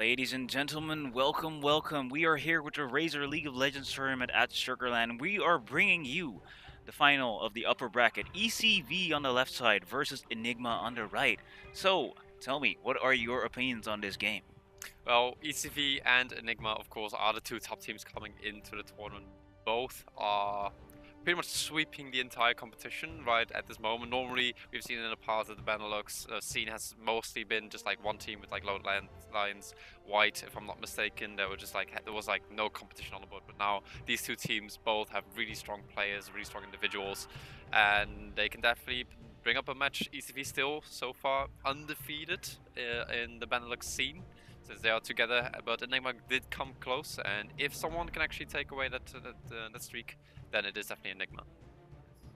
Ladies and gentlemen, welcome, welcome. We are here with the Razor League of Legends tournament at SugarLAN. We are bringing you the final of the upper bracket. ECV on the left side versus Enigma on the right. So, tell me, what are your opinions on this game? Well, ECV and Enigma, of course, are the two top teams coming into the tournament. Both are pretty much sweeping the entire competition right at this moment. Normally, we've seen in the past that the Benelux scene has mostly been just like one team with like low lines, white, if I'm not mistaken. There was like no competition on the board. But now these two teams both have really strong players, really strong individuals, and they can definitely bring up a match. ECV still so far undefeated in the Benelux scene since they are together, but Enigma did come close, and if someone can actually take away that streak, then it is definitely Enigma.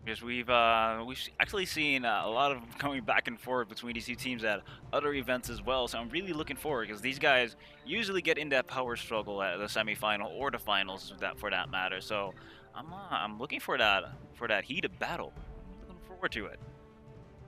Because we've actually seen a lot of going back and forth between these two teams at other events as well. So I'm really looking forward because these guys usually get in that power struggle at the semifinal or the finals, for that matter. So I'm looking for that heated battle. I'm looking forward to it.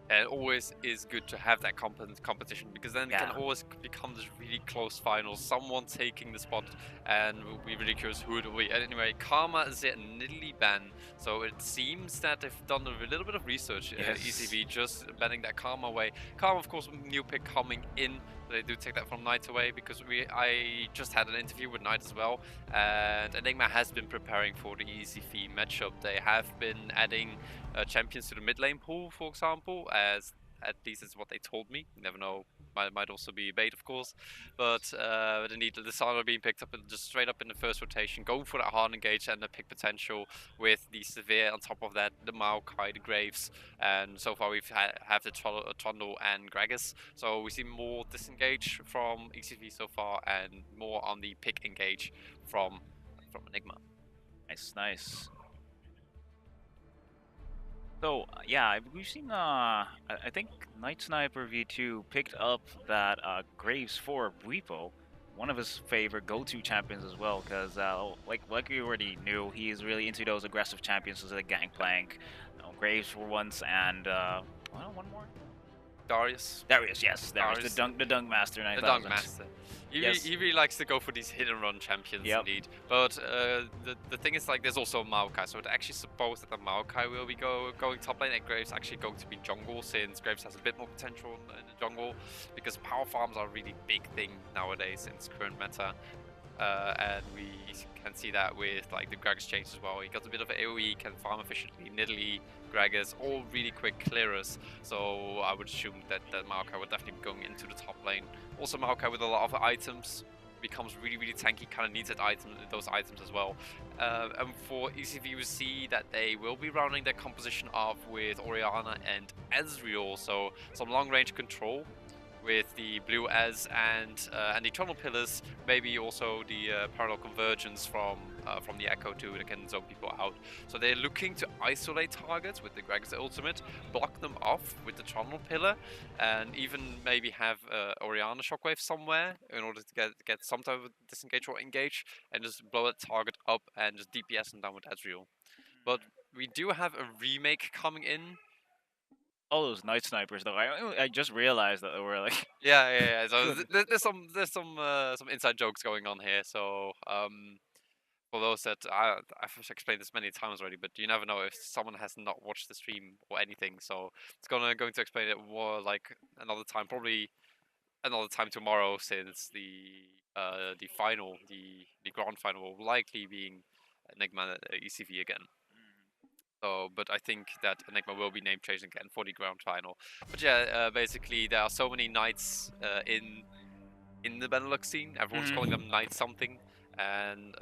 And it always is good to have that competition because then it can always become this really close final. Someone taking the spot, and we'll be really curious who it will be. Anyway, Karma is yet in Italy ban, so it seems that they've done a little bit of research. Yes. ECV just banning that Karma away. Karma, of course, new pick coming in. They do take that from Knight away because I just had an interview with Knight as well, and Enigma has been preparing for the ECV matchup. They have been adding champions to the mid lane pool, for example, as at least is what they told me. You never know, might also be bait, of course. But indeed, the Lissandra being picked up just straight up in the first rotation, going for that hard engage and the pick potential with the Severe on top of that, the Maokai, the Graves, and so far we've have the Trundle and Gragas. So we see more disengage from ECV so far, and more on the pick engage from Enigma. Nice, nice. So yeah, we've seen. I think Night Sniper V2 picked up that Graves for Buipo, one of his favorite go-to champions as well. Because like we already knew, he is really into those aggressive champions such as Gangplank, Graves for once, and well, one more. Darius. Darius, yes, Darius, the dunk master 9000. The dunk master. He really likes to go for these hit and run champions, indeed. But the thing is, like, there's also Maokai, so it actually suppose that the Maokai will be going top lane, and Graves actually going to be jungle, since Graves has a bit more potential in the jungle, because power farms are a really big thing nowadays in its current meta. And we can see that with like the Gragas change as well. He got a bit of AoE, can farm efficiently, Nidalee, Gragas, all really quick clearers. So I would assume that Maokai would definitely be going into the top lane. Also Maokai with a lot of items becomes really, really tanky, kind of needs those items as well. And for ECV, we see that they will be rounding their composition off with Orianna and Ezreal, so some long range control with the blue as and the tunnel pillars, maybe also the parallel convergence from the Echo too that can zone people out. So they're looking to isolate targets with the Gragas ultimate, block them off with the tunnel pillar, and even maybe have Orianna shockwave somewhere in order to get some type of disengage or engage, and just blow that target up and just DPS them down with Ezreal. But we do have a remake coming in. All those Night Snipers though, I just realized that they were like yeah. So there's some inside jokes going on here. So for those that I've explained this many times already, but you never know if someone has not watched the stream or anything. So it's going to explain it more like another time, probably another time tomorrow, since the final, the grand final will likely being Enigma ECV again. So, but I think that Enigma will be name changed again for the grand final. But yeah, basically there are so many knights in the Benelux scene. Everyone's calling them knight something, and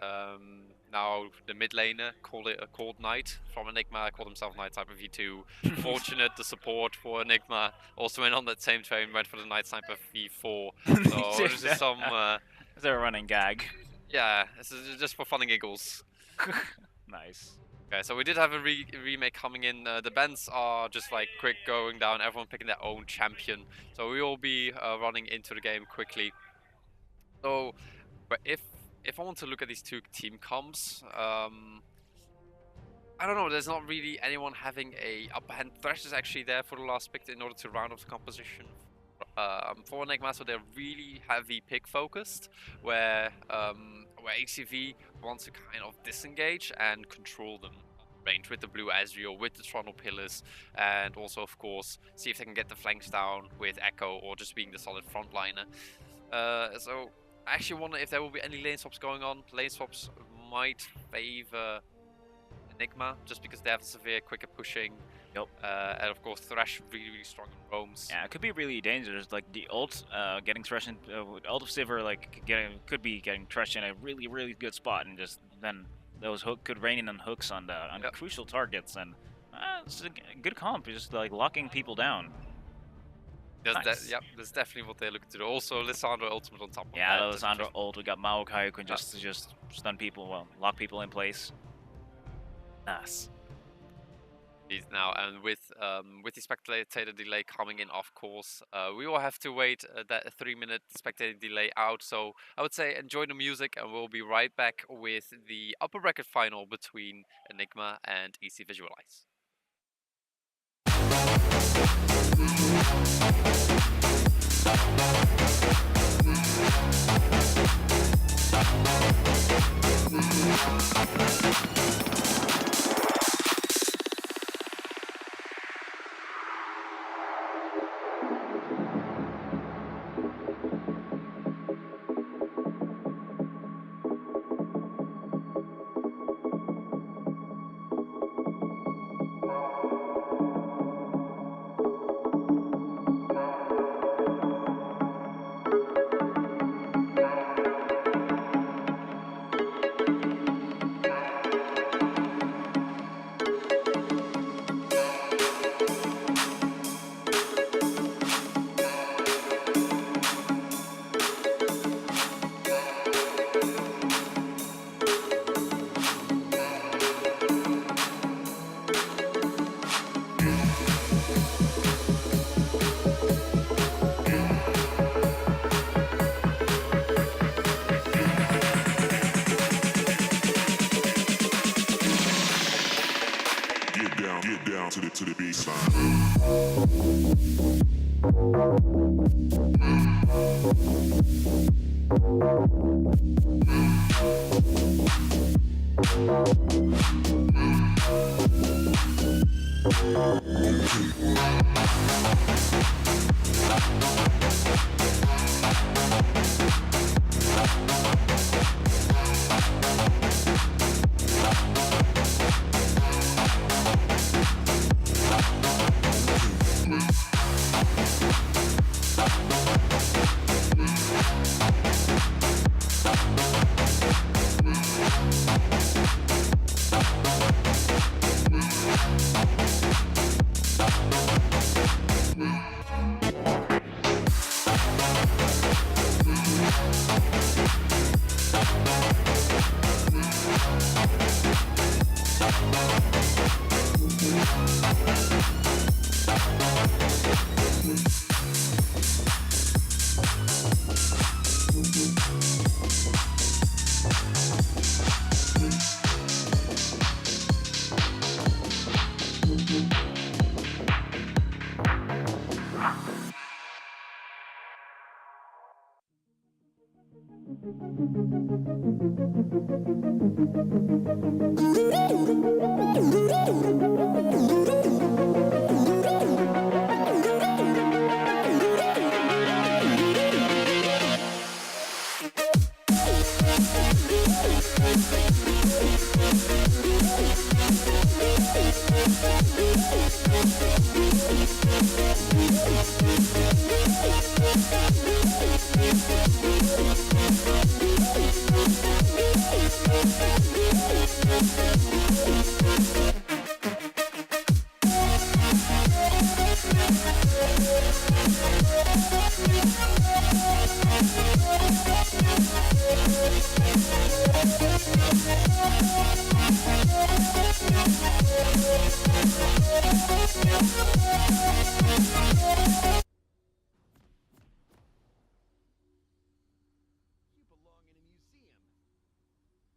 now the mid laner called knight from Enigma called himself Knight Sniper V2. Fortunate, the support for Enigma also went on that same train, went for the Knight Sniper V4. So this is some. It's a running gag. Yeah, this is just for fun and giggles. Nice. Okay, so we did have a remake coming in. The bans are just like quick going down, everyone picking their own champion. So we will be running into the game quickly. So, but if I want to look at these two team comps, I don't know, there's not really anyone having a upper hand. Thresh is actually there for the last pick in order to round off the composition for Enigma, so they're really heavy pick focused, where ECV wants to kind of disengage and control them on range with the blue Ezreal, with the Toronto Pillars, and also of course see if they can get the flanks down with Echo or just being the solid frontliner. So I actually wonder if there will be any lane swaps going on. Lane swaps might favor Enigma just because they have severe quicker pushing. Yep. And of course Thresh really strong in roams. Yeah, it could be really dangerous. Like the ult, getting Thresh in, ult of Sivir, like could be getting Thresh in a really good spot, and just then those could rain in on hooks on the crucial targets, and it's a good comp. Just like locking people down. Nice. That's definitely what they're looking to do. Also, Lissandra ultimate on top of that. Yeah, Lissandra ult. We got Maokai who can just stun people, well, lock people in place. Nice. Now, and with the spectator delay coming in, of course, we will have to wait that 3-minute spectator delay out. So I would say enjoy the music, and we'll be right back with the upper bracket final between Enigma and ECVisualize. To the baseline.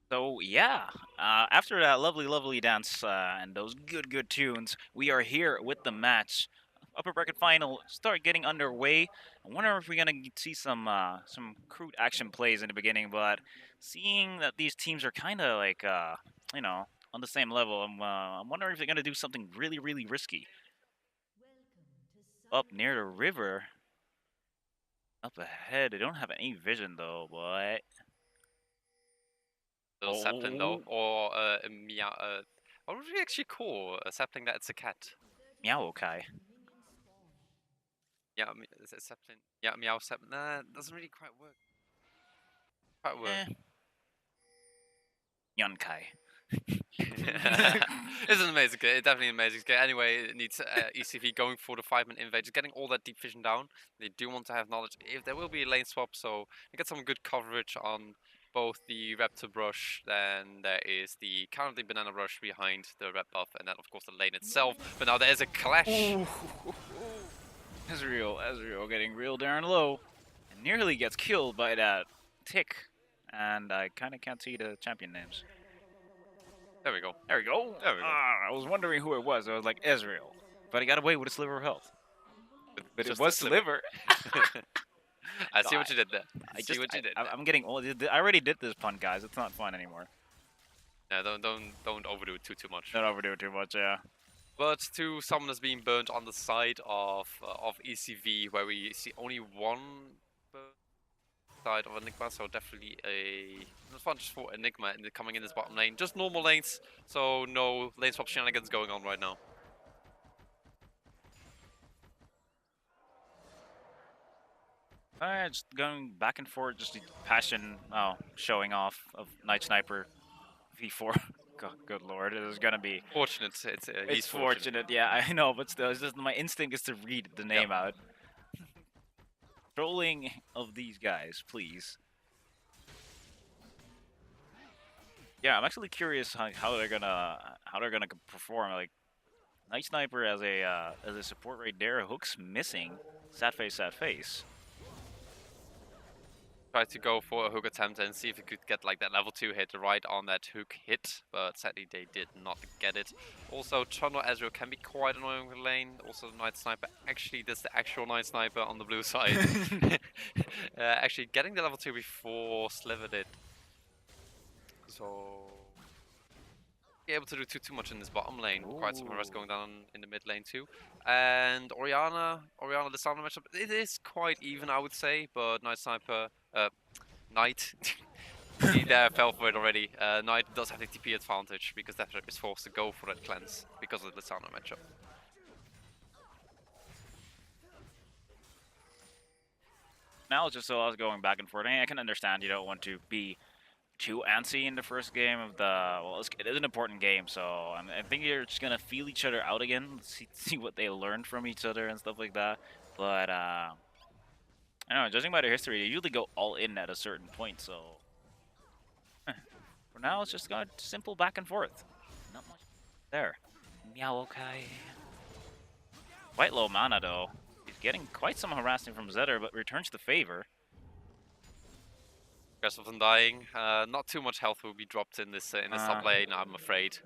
So yeah, after that lovely dance and those good tunes, we are here with the match upper bracket final start getting underway. I wonder if we're gonna see some crude action plays in the beginning, but seeing that these teams are kind of like you know, on the same level, I'm wondering if they're gonna do something really, really risky. Up near the river, up ahead. They don't have any vision though, but Little sapling though, or a meow. What would we actually call a sapling that's a cat? Meowokai. Yeah, is it sapling? Yeah, meow sapling. Nah, doesn't really quite work. Quite work. Yonkai. It's an amazing game. It's definitely an amazing game. Anyway, it needs ECV going for the 5-man invade, just getting all that deep vision down. They do want to have knowledge if there will be a lane swap, so they get some good coverage on both the Raptor brush, then there is the currently banana brush behind the red buff, and then of course the lane itself. But now there is a clash. Ezreal getting real darn low, and nearly gets killed by that tick. And I kind of can't see the champion names. There we go. There we go. There we go. I was wondering who it was. I was like, Ezreal. But he got away with a sliver of health. But it was sliver. I see what you did there. I see what you did. I'm getting old. I already did this pun, guys. It's not fun anymore. No, don't overdo it too much. Don't overdo it too much, yeah. But two summoners being burnt on the side of ECV, where we see only one side of Enigma, so definitely a advantage for Enigma coming in this bottom lane. Just normal lanes, so no lane swap shenanigans going on right now. Just going back and forth, just the passion showing off of Night Sniper V4. God, good lord, it is gonna be fortunate. He's fortunate. Yeah, I know, but still, it's just my instinct is to read the name out. Trolling of these guys, please. Yeah, I'm actually curious how they're gonna perform. Like Night Sniper as a support right there. Hook's missing. Sad face. Try to go for a hook attempt and see if he could get like that level 2 hit right on that hook hit, but sadly they did not get it. Also, Trundle Ezreal can be quite annoying with lane. Also, Night Sniper, actually that's the actual Night Sniper on the blue side. Actually getting the level 2 before Sliver did. So, be able to do too much in this bottom lane. Ooh. Quite some harass going down in the mid lane too. And Orianna the Summoner matchup, it is quite even, I would say, but Night Sniper, Knight, he there fell for it already. Knight does have the TP advantage because Deathrip is forced to go for that cleanse because of the Summoner matchup. Now, just so I was going back and forth, I can understand you don't want to be too antsy in the first game of the, well, it is an important game, so I think you're just gonna feel each other out again, see what they learned from each other and stuff like that. But I don't know, judging by their history, they usually go all in at a certain point, so for now it's just going simple back and forth. Not much there. Meowokai. Quite low mana though. He's getting quite some harassing from Zedder, but returns the favor. Aggressive and dying. Not too much health will be dropped in this top lane, I'm afraid.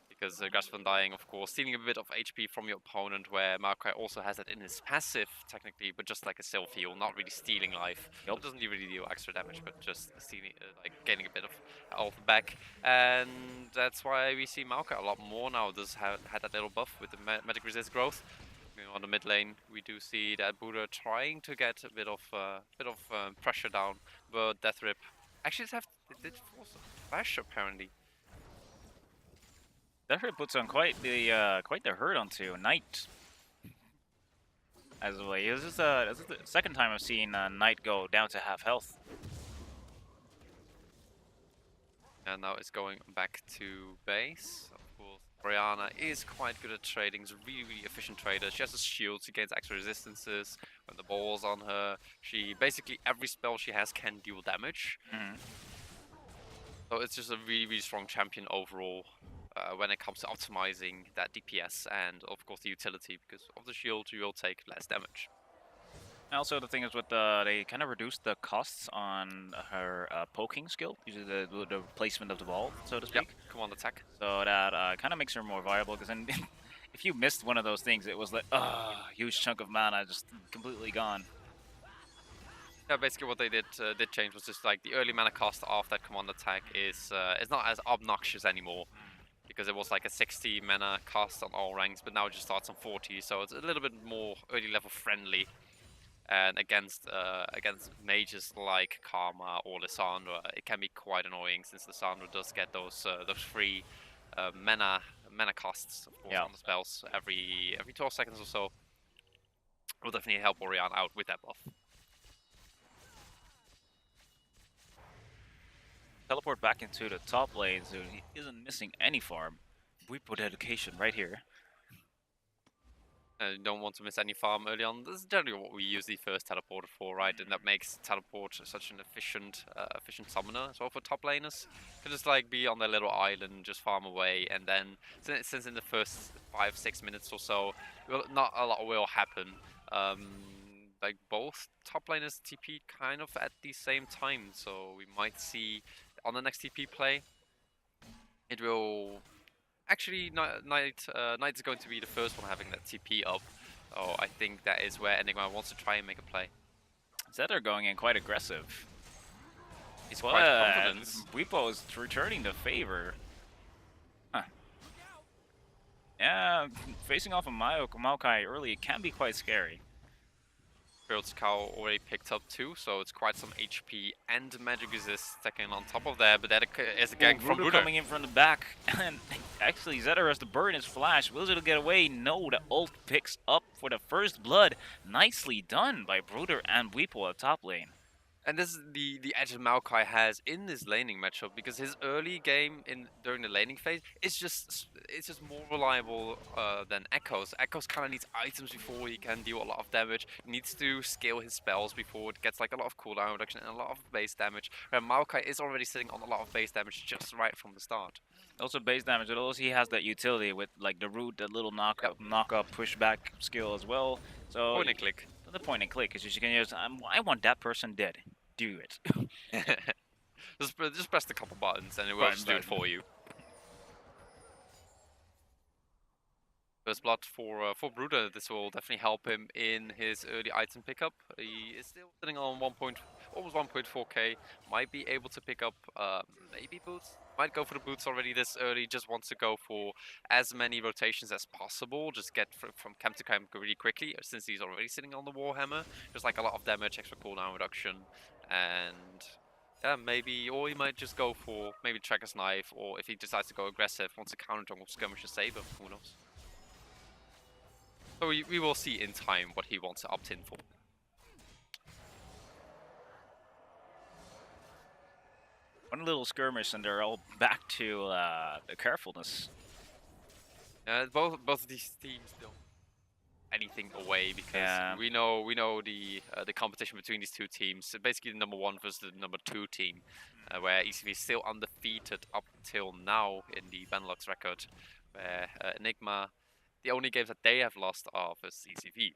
Because Aggressive and dying, of course, stealing a bit of HP from your opponent, where Maokai also has it in his passive, technically, but just like a self heal, not really stealing life. It doesn't really deal extra damage, but just stealing, like gaining a bit of health back. And that's why we see Maokai a lot more now. Does had that little buff with the magic resist growth. On the mid lane, we do see that Buddha trying to get a bit of pressure down, but Deathrip actually did force a flash apparently. Deathrip puts on quite the hurt onto Knight. As well, this is the second time I've seen Knight go down to half health. And now it's going back to base. Orianna is quite good at trading, is a really efficient trader. She has a shield, she gains extra resistances when the ball's on her. She basically, every spell she has can deal damage. So it's just a really strong champion overall when it comes to optimizing that DPS and of course the utility, because of the shield you will take less damage. Also, the thing is with they kind of reduced the costs on her poking skill, usually the placement of the ball, so to speak. Yep, command attack. So that kind of makes her more viable, because then if you missed one of those things, it was like, huge chunk of mana just completely gone. Yeah, basically what they did change was just like the early mana cost of that command attack is not as obnoxious anymore, because it was like a 60 mana cost on all ranks, but now it just starts on 40, so it's a little bit more early level friendly. And against mages like Karma or Lissandra, it can be quite annoying, since Lissandra does get those free mana costs, of course, on the spells every 12 seconds or so. Will definitely help Orion out with that buff. Teleport back into the top lane, so he isn't missing any farm. Bwipo dedication right here. You don't want to miss any farm early on. This is generally what we use the first teleporter for, right? And that makes teleport such an efficient summoner as well for top laners. You can just like be on their little island, just farm away, and then since in the first 5-6 minutes or so, not a lot will happen. Like both top laners TP kind of at the same time, so we might see on the next TP play, it will actually Knight's going to be the first one having that TP up. Oh, I think that is where Enigma wants to try and make a play. Zedder going in quite aggressive. He's quite confident. Bwipo is returning the favor. Huh. Yeah, facing off a Maokai early, it can be quite scary. Spirit's Cow already picked up too, so it's quite some HP and magic resist stacking on top of that, but that is a gank from Bruder coming in from the back, and actually Zedder has to burn his flash. Wizard will get away. No, the ult picks up for the first blood. Nicely done by Bruder and Bwipo at top lane. And this is the edge that Maokai has in this laning matchup, because his early game during the laning phase it's just more reliable than Echo's. Echo's kind of needs items before he can deal a lot of damage. He needs to scale his spells before it gets like a lot of cooldown reduction and a lot of base damage. Where Maokai is already sitting on a lot of base damage just right from the start. Also base damage, but also he has that utility with like the root, the little knock up pushback skill as well. So point and click. The point and click is just you can use. I want that person dead. Do it. just press the couple buttons and it will just do it for you. First blood for Bruder. This will definitely help him in his early item pickup. He is still sitting on almost 1.4k. Might be able to pick up maybe boots. Might go for the boots already this early. Just wants to go for as many rotations as possible. Just get from camp to camp really quickly, since he's already sitting on the Warhammer. Just like a lot of damage, extra cooldown reduction, and yeah, maybe, or he might just go for maybe Tracker's Knife, or if he decides to go aggressive, wants to counter jungle skirmish a Saber, who knows. So we will see in time what he wants to opt in for. One little skirmish and they're all back to the carefulness. Both of these teams don't anything away, because we know the competition between these two teams. Basically, the number 1 versus the number 2 team, where ECV is still undefeated up till now in the Benelux record. Where Enigma, the only games that they have lost are versus ECV.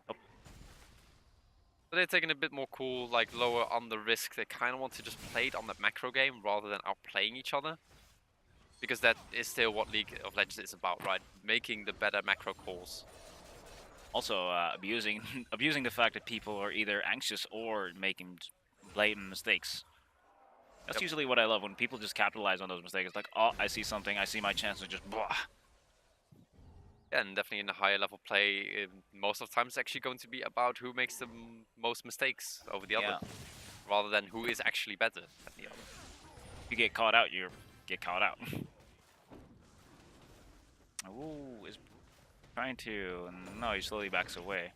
So they're taking a bit more cool, like lower on the risk. They kind of want to just play it on that macro game rather than outplaying each other, because that is still what League of Legends is about, right? Making the better macro calls. Also, abusing the fact that people are either anxious or making blatant mistakes. That's usually what I love, when people just capitalize on those mistakes. It's like, oh, I see something, I see my chance, and just blah. Yeah, and definitely in the higher level play, most of the time it's actually going to be about who makes the most mistakes over the other, rather than who is actually better than the other. If you get caught out, you get caught out. Ooh, is trying to... No, he slowly backs away.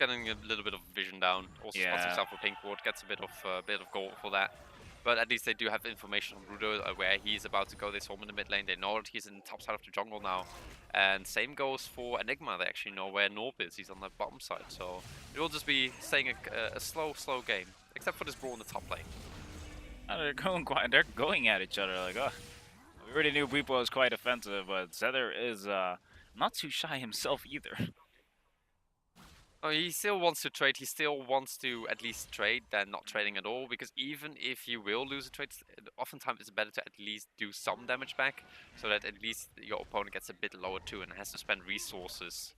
Getting a little bit of vision down. Also spots himself with pink ward, gets a bit of gold for that. But at least they do have information on Rudo where he's about to go this home in the mid lane. They know that he's in the top side of the jungle now. And same goes for Enigma. They actually know where Norb is. He's on the bottom side. So it will just be staying a slow game. Except for this brawl in the top lane. They're going at each other like, oh. We already knew Bwipo was quite offensive, but Zedder is not too shy himself either. Oh, he still wants to trade. He still wants to at least trade than not trading at all. Because even if you will lose a trade, oftentimes it's better to at least do some damage back, so that at least your opponent gets a bit lower too and has to spend resources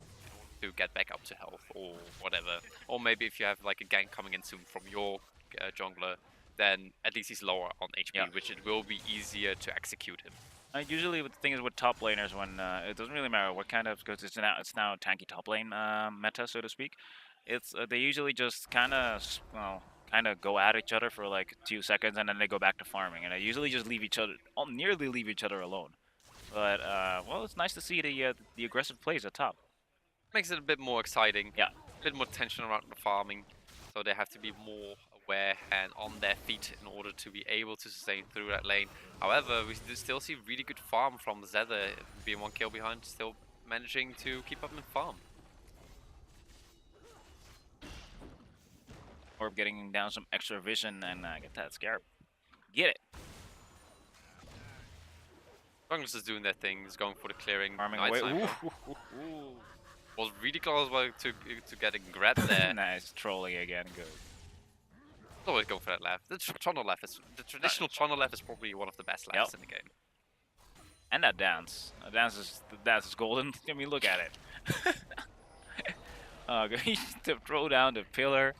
to get back up to health or whatever. Or maybe if you have like a gank coming in soon from your jungler, then at least he's lower on HP, which it will be easier to execute him. Usually, the thing is with top laners, when it doesn't really matter what kind of, because it's now tanky top lane meta, so to speak. It's they usually just kind of go at each other for like 2 seconds, and then they go back to farming, and they usually just leave each other, nearly leave each other alone. But well, it's nice to see the aggressive plays at top. Makes it a bit more exciting. Yeah, a bit more tension around the farming, so they have to be more aware and on their feet in order to be able to sustain through that lane. However, we still see really good farm from Zedder, being 1 kill behind, still managing to keep up in farm. Or getting down some extra vision and get that scarab. Get it. Junglers is doing their thing, is going for the clearing. Farming away. Was really close to getting grabbed there. Nice, trolling again, good. Always go for that left. The Toronto left is the traditional Toronto left is probably one of the best lefts in the game. And that dance, the dance is golden. I mean, look at it. To throw down the pillar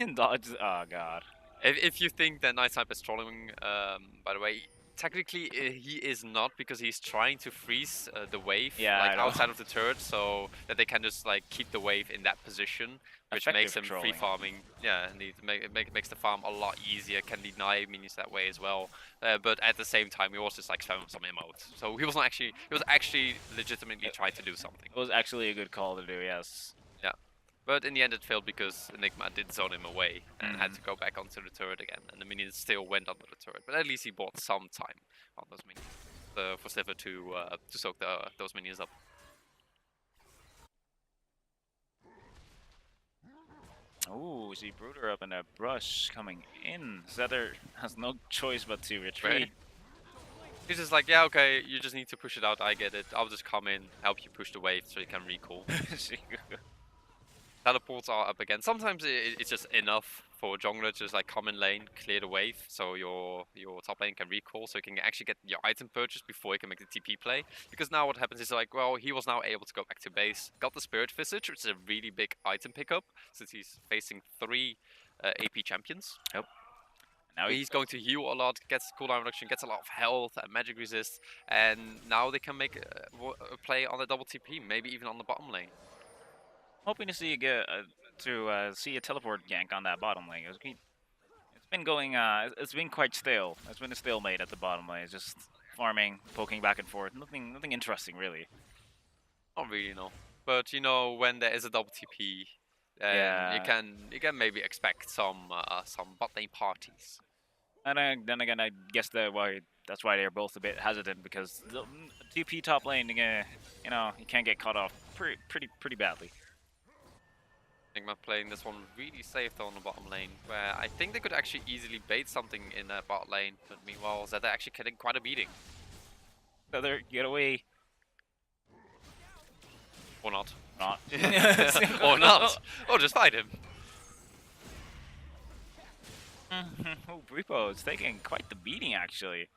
and dodge. Oh god. If you think that Night Sniper is trolling, by the way, technically he is not, because he's trying to freeze the wave like outside of the turret, so that they can just like keep the wave in that position, which makes them free farming. Yeah, and it makes the farm a lot easier. Can deny minions that way as well. But at the same time, he was just like spamming some emotes. So he was actually legitimately trying to do something. It was actually a good call to do. Yes. Yeah. But in the end it failed because Enigma did zone him away and had to go back onto the turret again, and the minions still went under the turret. But at least he bought some time on those minions for Sliver to soak those minions up. Ooh, see Brooder up in a brush coming in. Zedder has no choice but to retreat. Right. He's just like, yeah, okay, you just need to push it out, I get it. I'll just come in, help you push the wave so you can recall. Teleports are up again. Sometimes it's just enough for a jungler to just like come in lane, clear the wave, so your top lane can recall, so you can actually get your item purchased before you can make the TP play. Because now what happens is like, well, he was now able to go back to base, got the Spirit Visage, which is a really big item pickup since he's facing 3 AP champions. Yep. Now he's going to heal a lot, gets cooldown reduction, gets a lot of health and magic resist, and now they can make a play on the double TP, maybe even on the bottom lane. Hoping to see see a teleport gank on that bottom lane. It's been going. It's been quite stale. It's been a stalemate at the bottom lane. It's just farming, poking back and forth. Nothing interesting really. Not really, no. But you know, when there is a double TP, you can maybe expect some bot lane parties. And then again, I guess that's why they're both a bit hesitant, because the TP top lane, you can't get caught off pretty badly. Enigma playing this one really safe though on the bottom lane, where I think they could actually easily bait something in that bot lane, but meanwhile Zedder actually getting quite a beating. Zedder, get away. Or not. Not. Or not. Or just fight him. Oh, Repo is taking quite the beating actually.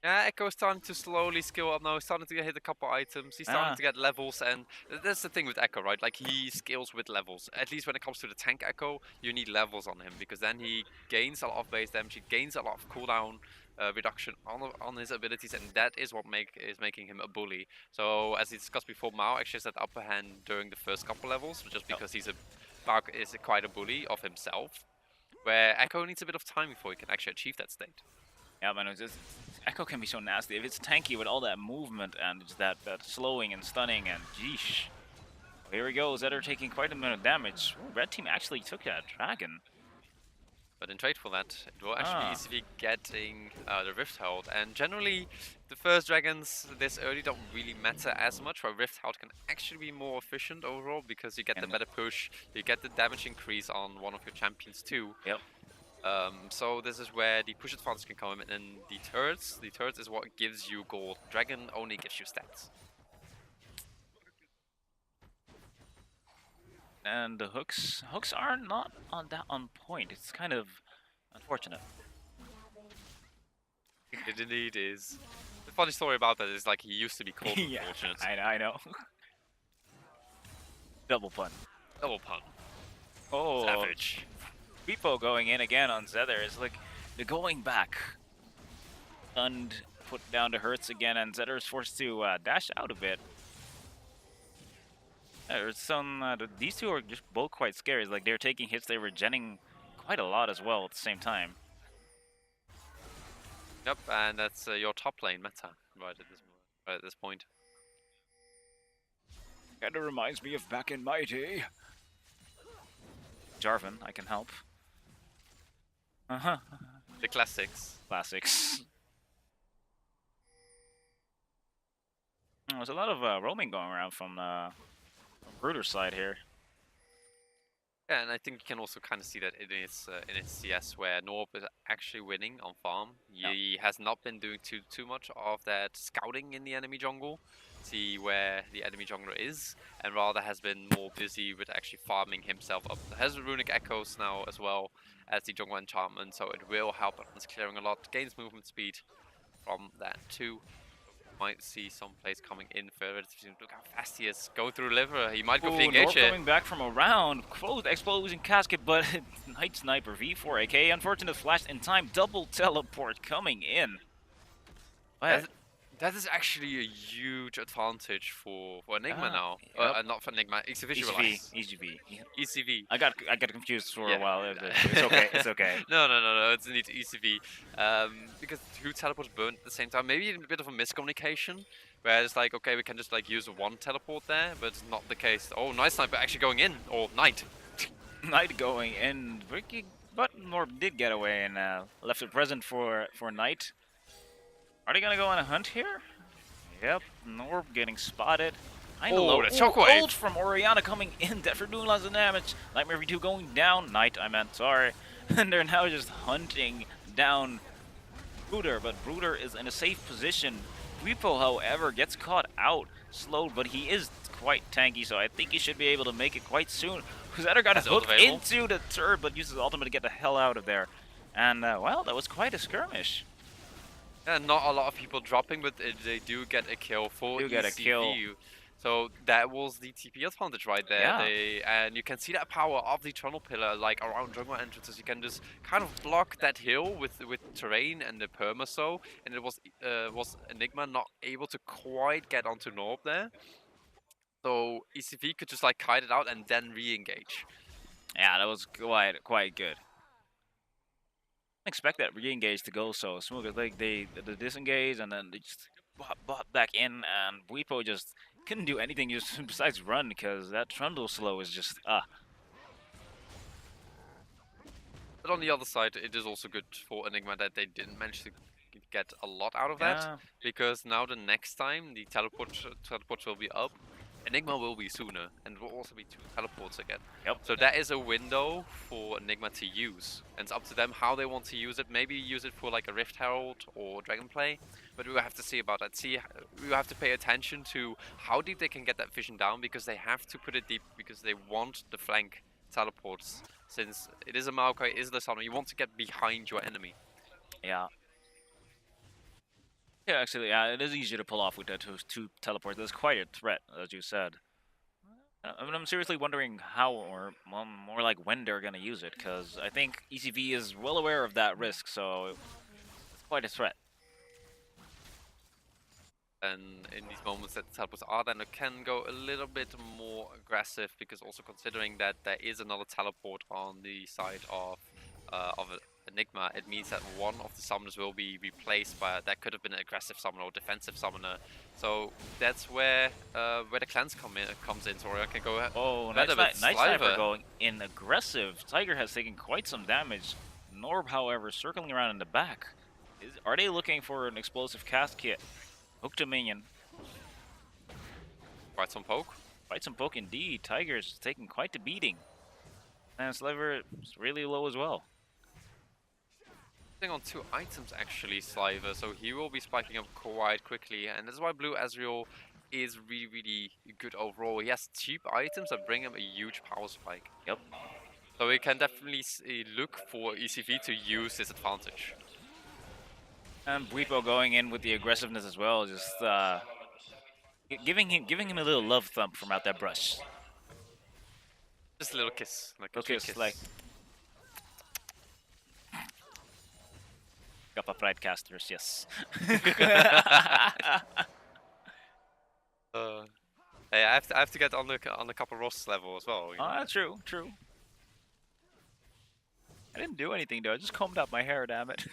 Yeah, Echo is starting to slowly skill up now. He's starting to hit a couple items. He's starting to get levels, and that's the thing with Echo, right? Like, he scales with levels. At least when it comes to the tank Echo, you need levels on him, because then he gains a lot of base damage, he gains a lot of cooldown reduction on his abilities, and that is what is making him a bully. So, as we discussed before, Mao actually has that upper hand during the first couple levels, just because he's quite a bully of himself, where Echo needs a bit of time before he can actually achieve that state. Yeah, man, Echo can be so nasty. If it's tanky with all that movement and just that slowing and stunning and jeesh. Here we go, Zedder taking quite a bit of damage. Ooh, red team actually took that dragon. But in trade for that, it will actually easily getting the Rift Herald. And generally, the first dragons this early don't really matter as much, where Rift Herald can actually be more efficient overall, because you get the better push, you get the damage increase on one of your champions too. Yep. So this is where the push advantage can come in, and the turrets is what gives you gold. Dragon only gives you stats. and the hooks are not on point. It's kind of unfortunate. It indeed is. The funny story about that is like he used to be called Yeah, unfortunate. I know. Double pun. Double pun. Oh, Savage. Repo going in again on Zether. It's like they're going back. And put down to Hertz again, and Zether is forced to dash out a bit. Yeah, there's some. These two are just both quite scary. It's like they're taking hits, they were regenning quite a lot as well at the same time. Yep, and that's your top lane meta right at this point. Kinda reminds me of back in my day. Jarvan, I can help. The classics. Classics. There's a lot of roaming going around from Bruder's side here. Yeah, and I think you can also kind of see that in its CS, where Norb is actually winning on farm. He has not been doing too much of that scouting in the enemy jungle, see where the enemy jungler is, and rather has been more busy with actually farming himself up. Has runic echoes now as well as the jungle enchantment, so it will help us clearing a lot. Gains movement speed from that too. Might see some plays coming in further. Look how fast he is. Going through liver. He might go for the engage here. Coming back from around. Closed explosion casket, but Night Sniper V4 AK. Unfortunate flash in time. Double teleport coming in. That is actually a huge advantage for Enigma now. Yep. Not for Enigma. ECVisualize. ECV. ECV. I got confused for a while. It's okay. It's okay. No. It's indeed ECV. Because two teleports burn at the same time. Maybe a bit of a miscommunication, where it's like, okay, we can just like use one teleport there, but it's not the case. Oh, Night Sniper actually going in, or Knight. Knight going in, but Norb did get away and left it present for Knight. Are they gonna go on a hunt here? Yep, Norb getting spotted. Oh, the shockwave! Ult from Orianna coming in. Deathford doing lots of damage. Nightmare V2 going down. Knight, I meant, sorry. And they're now just hunting down Bruder, but Bruder is in a safe position. Repo, however, gets caught out, slowed, but he is quite tanky, so I think he should be able to make it quite soon. Crusader got hooked into the turret, but uses ultimate to get the hell out of there. And, well, that was quite a skirmish. Yeah, not a lot of people dropping, but they do get a kill for ECV. So that was the TP advantage right there. Yeah. And you can see that power of the tunnel pillar, like around jungle entrances. You can just kind of block that hill with terrain and the perma-so. And it was Enigma not able to quite get onto Norb there. So ECV could just like kite it out and then re-engage. Yeah, that was quite good. Expect that re-engage to go so smooth. Like they disengage and then they just bought back in, and Weepo just couldn't do anything just besides run because that trundle slow is just But on the other side, it is also good for Enigma that they didn't manage to get a lot out of that, because now the next time the teleport will be up, Enigma will be sooner, and will also be 2 teleports again. Yep. So that is a window for Enigma to use, and it's up to them how they want to use it. Maybe use it for like a Rift Herald or Dragonplay, but we will have to see about that. We will have to pay attention to how deep they can get that vision down, because they have to put it deep, because they want the flank teleports. Since it is a Maokai, it is the Summoner, you want to get behind your enemy. Yeah. Yeah, actually, yeah, it is easier to pull off with that 2 teleports. That's quite a threat, as you said. I mean, I'm seriously wondering how, or more like when they're going to use it, because I think ECV is well aware of that risk, so it's quite a threat. And in these moments that the teleports are, then it can go a little bit more aggressive, because also considering that there is another teleport on the side of Enigma, it means that one of the summoners will be replaced by that could have been an aggressive summoner or defensive summoner. So that's where the cleanse comes in. So Orion can go. Oh, Night Sniper going in aggressive. Tiger has taken quite some damage. Norb, however, circling around in the back. Are they looking for an explosive cast kit? Hook to minion. Quite some poke. Quite some poke indeed. Tiger's taking quite the beating. And Sliver is really low as well. On 2 items actually, Sliver, so he will be spiking up quite quickly, and that's why Blue Ezreal is really, really good overall. He has cheap items that bring him a huge power spike. Yep. So we can definitely look for ECV to use this advantage. And Bwipo going in with the aggressiveness as well, just giving him a little love thump from out that brush. Just a little kiss, like a little kiss. Like Kappa Pride casters, yes. Hey, I have to get on the Kappa Ross level as well. You know? Oh, true, true. I didn't do anything though. I just combed out my hair. Damn it.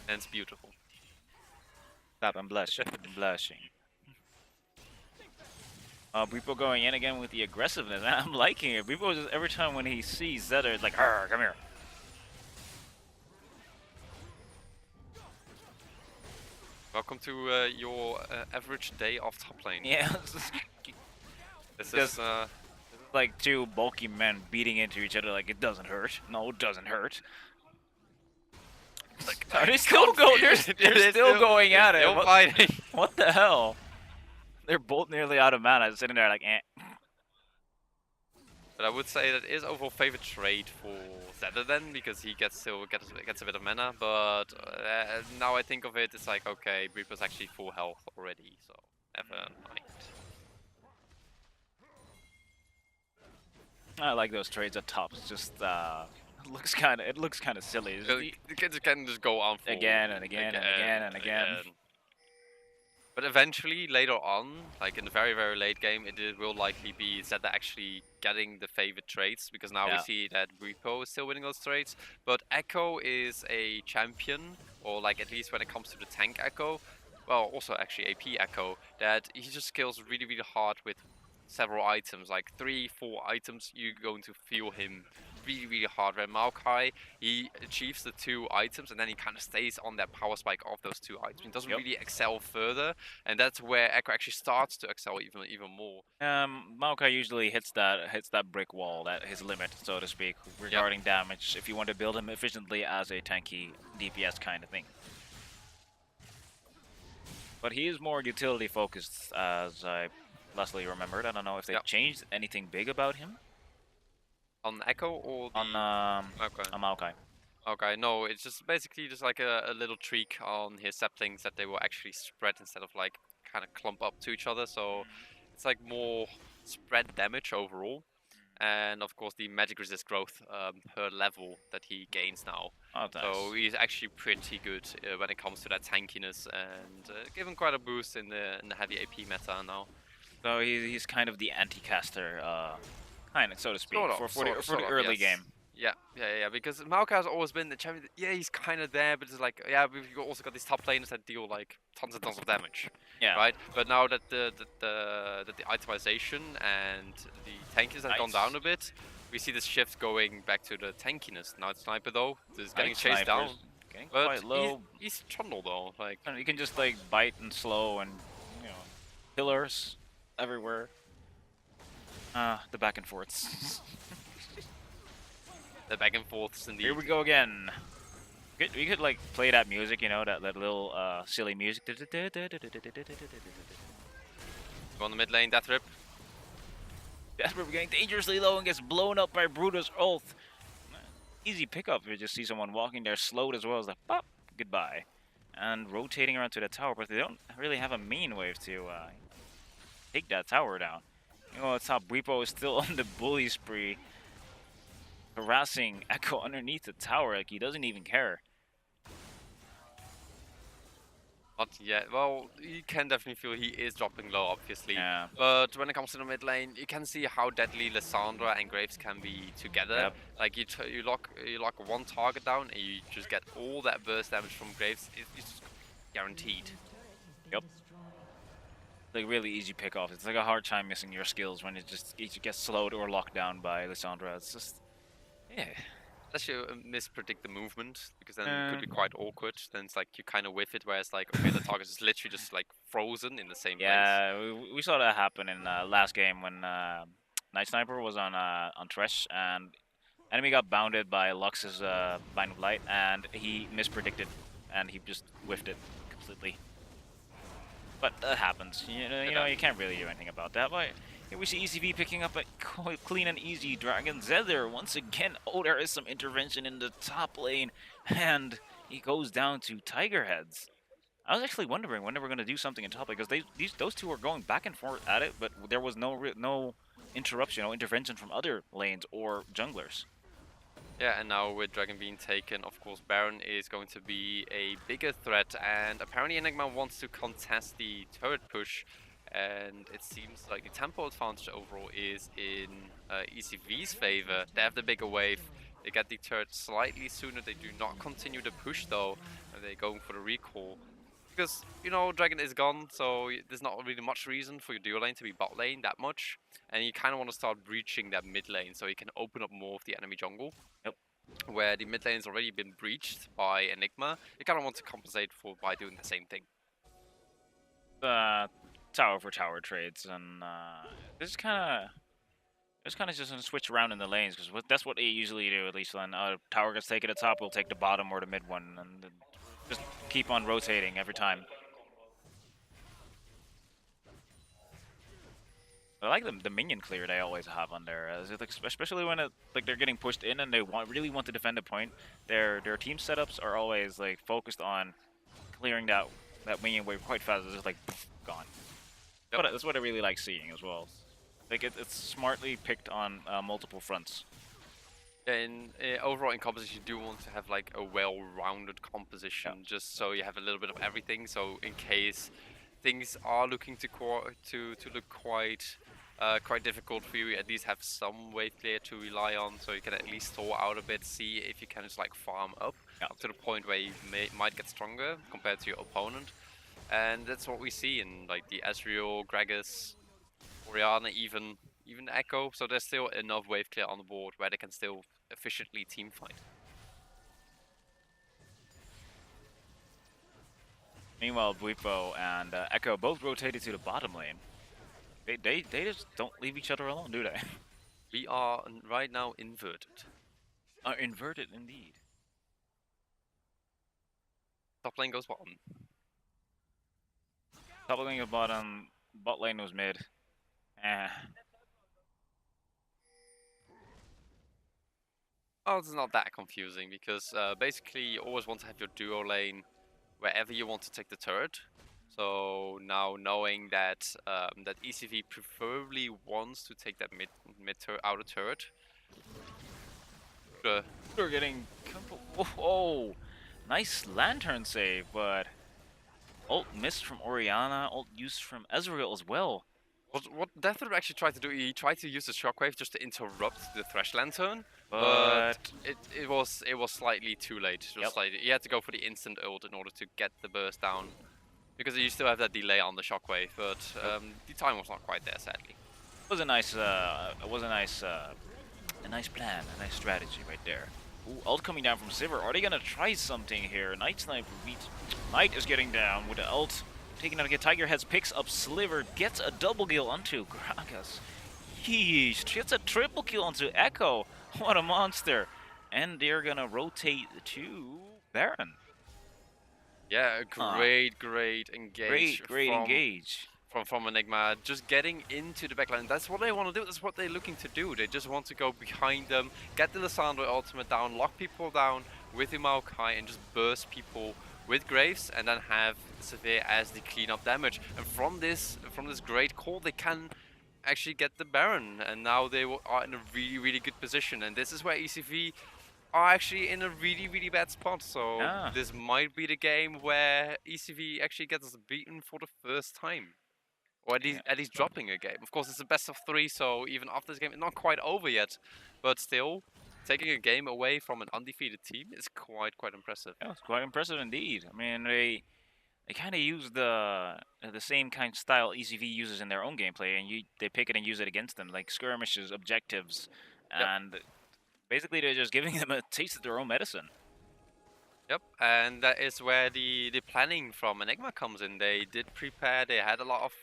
And it's beautiful. Stop! I'm blushing. I'm blushing. Bwipo going in again with the aggressiveness. I'm liking it. Bwipo just every time when he sees Zeta, it's like, "Arr, come here." Welcome to your average day off top lane. Yeah. This is like two bulky men beating into each other like it doesn't hurt. No, it doesn't hurt. Like, they're still going. They're still going at it. Fighting. What the hell? They're both nearly out of mana, sitting there like, eh. But I would say that is overall favorite trade for Zeta then, because he gets a bit of mana. But now I think of it, it's like, okay, Bwipo's actually full health already, so never mind. I like those trades at top. It's just it looks kind of silly. You can just go on for again and again and again and again. But eventually, later on, like in the very, very late game, it will likely be Zeta actually getting the favorite trades, because now we see that Bwipo is still winning those trades. But Echo is a champion, or like at least when it comes to the tank Echo, well, also actually AP Echo, that he just skills really, really hard with several items, like 3-4 items. You're going to feel him really, really hard. Where Maokai, he achieves the 2 items and then he kind of stays on that power spike of those 2 items. He doesn't really excel further, and that's where Echo actually starts to excel even more. Maokai usually hits that brick wall, that his limit, so to speak, regarding damage. If you want to build him efficiently as a tanky DPS kind of thing. But he is more utility focused, as I lastly remembered. I don't know if they've changed anything big about him. On Echo or the... on Maokai. Okay, no, it's just basically just like a little tweak on his saplings that they will actually spread instead of like kind of clump up to each other. So it's like more spread damage overall. And of course the magic resist growth per level that he gains now. Oh, nice. So he's actually pretty good when it comes to that tankiness, and given quite a boost in the heavy AP meta now. So he's kind of the anti-caster, kind of, so to speak, for the early game. Yeah, because Maokai has always been the champion. Yeah, he's kind of there, but it's like, yeah, we've also got these top laners that deal like tons and tons of damage. Yeah. Right. But now that the itemization and the tankiness has gone down a bit, we see this shift going back to the tankiness. Now it's Sniper though, is getting chased down. Getting but quite low. He's Trundle though, like. You can just like bite and slow and pillars everywhere. The back and forths. The back and forths indeed. Here we go again. We could like play that music, that little silly music. On the mid lane, Death Rip. Death Rip getting dangerously low and gets blown up by Brutus Oath. Easy pickup if you just see someone walking there slowed as well as like pop, goodbye. And rotating around to the tower, but they don't really have a main wave to take that tower down. It's how Bwipo is still on the bully spree, harassing Echo underneath the tower, like he doesn't even care. Not yet. Well, you can definitely feel he is dropping low, obviously. Yeah. But when it comes to the mid lane, you can see how deadly Lissandra and Graves can be together. Yep. Like you lock one target down, and you just get all that burst damage from Graves. It's guaranteed. Yep. Like really easy pick off. It's like a hard time missing your skills when it just gets slowed or locked down by Lissandra. It's just, yeah. Unless you mispredict the movement, because then it could be quite awkward. Then it's like you kind of whiff it, whereas like, okay, the target is literally just like frozen in the same place. Yeah, we saw that happen in last game when Night Sniper was on Thresh, and enemy got bounded by Lux's Bind of Light, and he mispredicted, and he just whiffed it completely. But that happens. You know, you can't really do anything about that. But here we see ECV picking up a clean and easy Dragon Zither. Once again, there is some intervention in the top lane, and he goes down to Tiger Heads. I was actually wondering when they were going to do something in top lane, because those two were going back and forth at it, but there was no interruption, no intervention from other lanes or junglers. Yeah, and now with Dragon being taken, of course, Baron is going to be a bigger threat, and apparently Enigma wants to contest the turret push, and it seems like the tempo advantage overall is in ECV's favor. They have the bigger wave, they get the turret slightly sooner, they do not continue the push though, and they're going for the recall. Because, you know, Dragon is gone, so there's not really much reason for your duo lane to be bot lane that much. And you kind of want to start breaching that mid lane so you can open up more of the enemy jungle. Yep. Where the mid lane's already been breached by Enigma, you kind of want to compensate for by doing the same thing. Tower for tower trades, and this kind of just gonna switch around in the lanes, because that's what they usually do. At least when tower gets taken at top, we'll take the bottom or the mid one, and just keep on rotating every time. I like the minion clear they always have on there, especially when they're getting pushed in and they really want to defend a point. Their team setups are always like focused on clearing that minion wave quite fast. It's just like poof, gone. Yep. That's what I really like seeing as well. Like it's smartly picked on multiple fronts. Yeah, overall in composition, you do want to have like a well-rounded composition, just so you have a little bit of everything. So in case things are looking to look quite difficult for you, you at least have some wave clear to rely on, so you can at least thaw out a bit, see if you can just like farm up to the point where you might get stronger compared to your opponent. And that's what we see in like the Ezreal, Gragas, Orianna, even Echo. So there's still enough wave clear on the board where they can still efficiently team fight. Meanwhile, Bwipo and Echo both rotated to the bottom lane. They just don't leave each other alone, do they? We are right now inverted. Inverted indeed. Top lane goes bottom. Top lane goes bottom. Bot lane was mid. Oh, it's not that confusing, because basically you always want to have your duo lane wherever you want to take the turret. So now knowing that that ECV preferably wants to take that outer turret. We're getting oh, nice lantern save, but ult missed from Orianna, ult used from Ezreal as well. What Deathloop actually tried to do, he tried to use the shockwave just to interrupt the Thresh Lantern, but it was slightly too late. He had to go for the instant ult in order to get the burst down, because you still have that delay on the shockwave, but the time was not quite there, sadly. It was a nice plan, a nice strategy right there. Ooh, ult coming down from Sivir. Are they gonna try something here? Night Sniper beats. Knight is getting down with the ult. Taking out again, Tiger Heads picks up Sliver, gets a double kill onto Gragas. Yeesh, gets a triple kill onto Echo. What a monster. And they're gonna rotate to Baron. Yeah, great engage. Great engage. From Enigma, just getting into the backline. That's what they want to do. That's what they're looking to do. They just want to go behind them, get the Lissandra ultimate down, lock people down with the Maokai, and just burst people with Graves, and then have Severe as the cleanup damage. And from this great call, they can actually get the Baron, and now they are in a really good position. And this is where ECV are actually in a really bad spot. So this might be the game where ECV actually gets beaten for the first time, or at least dropping a game. Of course, it's a best of 3, so even after this game, it's not quite over yet, but still, taking a game away from an undefeated team is quite impressive. Yeah, it's quite impressive indeed. I mean, they kind of use the same kind of style ECV uses in their own gameplay, and they pick it and use it against them, like skirmishes, objectives, and basically they're just giving them a taste of their own medicine. Yep, and that is where the planning from Enigma comes in. They did prepare, they had a lot of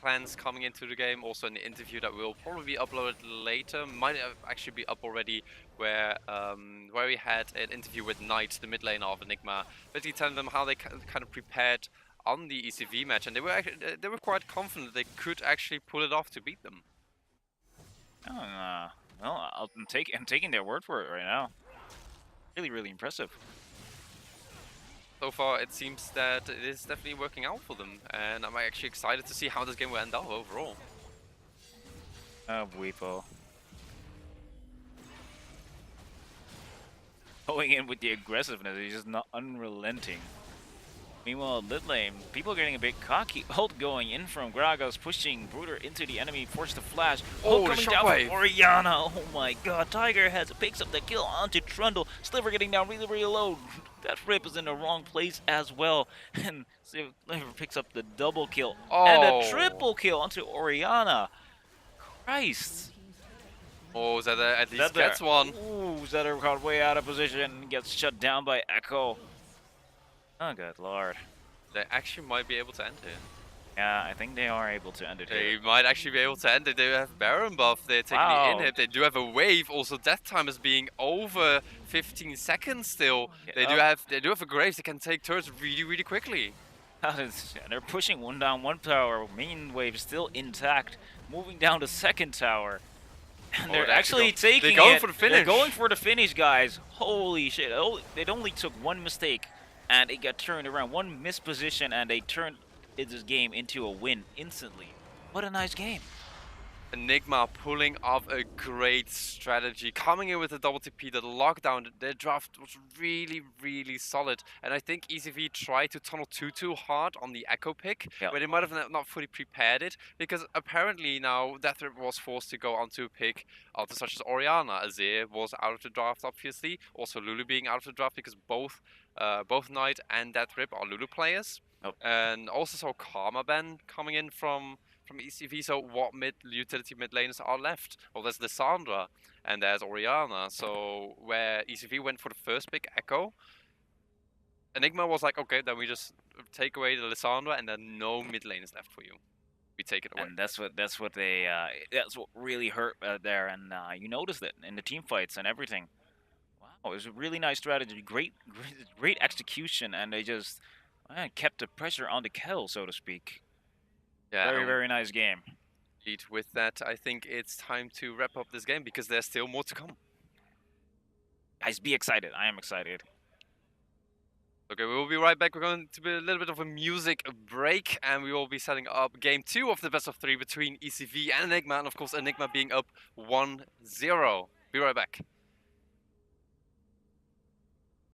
plans coming into the game, also in the interview that will probably be uploaded later, might actually be up already, where we had an interview with Knight, the mid laner of Enigma, basically telling them how they kind of prepared on the ECV match, and they were quite confident they could actually pull it off to beat them. Well, I'm taking their word for it right now. Really, really impressive. So far, it seems that it is definitely working out for them, and I'm actually excited to see how this game will end up overall. Oh, Weepo. Going in with the aggressiveness, he's just not unrelenting. Meanwhile, mid lane, people are getting a bit cocky. Ult going in from Gragas, pushing Bruder into the enemy, forced to flash. Oh, coming down from Orianna. Oh my god, Tiger picks up the kill onto Trundle. Sliver getting down really, really low. That Rip is in the wrong place as well. And Sliver picks up the double kill. Oh. And a triple kill onto Orianna. Christ. Oh, Zeder at least gets one. Ooh, Zeder got way out of position, gets shut down by Echo. Oh, good lord. They actually might be able to end it. Yeah, I think they are able to end it They here. might actually be able to end it. They have Baron buff, they're taking the inhib, they do have a wave, also death time is being over 15 seconds still. They do have a Graves that can take turrets really, really quickly. They're pushing one down, one tower, main wave still intact, moving down the second tower. And they're actually taking it. They're going for the finish. They're going for the finish, guys. Holy shit. It only took one mistake, and it got turned around. One misposition, and they turned this game into a win instantly. What a nice game. Enigma pulling off a great strategy, coming in with a double TP, the lockdown, their draft was really, really solid. And I think ECV tried to tunnel too hard on the Echo pick, where they might have not fully prepared it, because apparently now Deathrip was forced to go onto a pick onto such as Orianna. Azir was out of the draft, obviously, also Lulu being out of the draft, because both Knight and Deathrip are Lulu players. And also saw Karma Ben coming in from ECV, so what utility mid laners are left? Well, there's Lissandra and there's Orianna. So where ECV went for the first pick, Echo, Enigma was like, okay, then we just take away the Lissandra and then no mid laners left for you. We take it away. And that's what really hurt there, and you noticed it in the team fights and everything. Wow, it was a really nice strategy, great execution, and they just kept the pressure on the kettle, so to speak. Yeah, very nice game. Indeed. With that, I think it's time to wrap up this game because there's still more to come. Guys, be excited. I am excited. Okay, we will be right back. We're going to be a little bit of a music break, and we will be setting up game 2 of the best of 3 between ECV and Enigma, and of course Enigma being up 1-0. Be right back.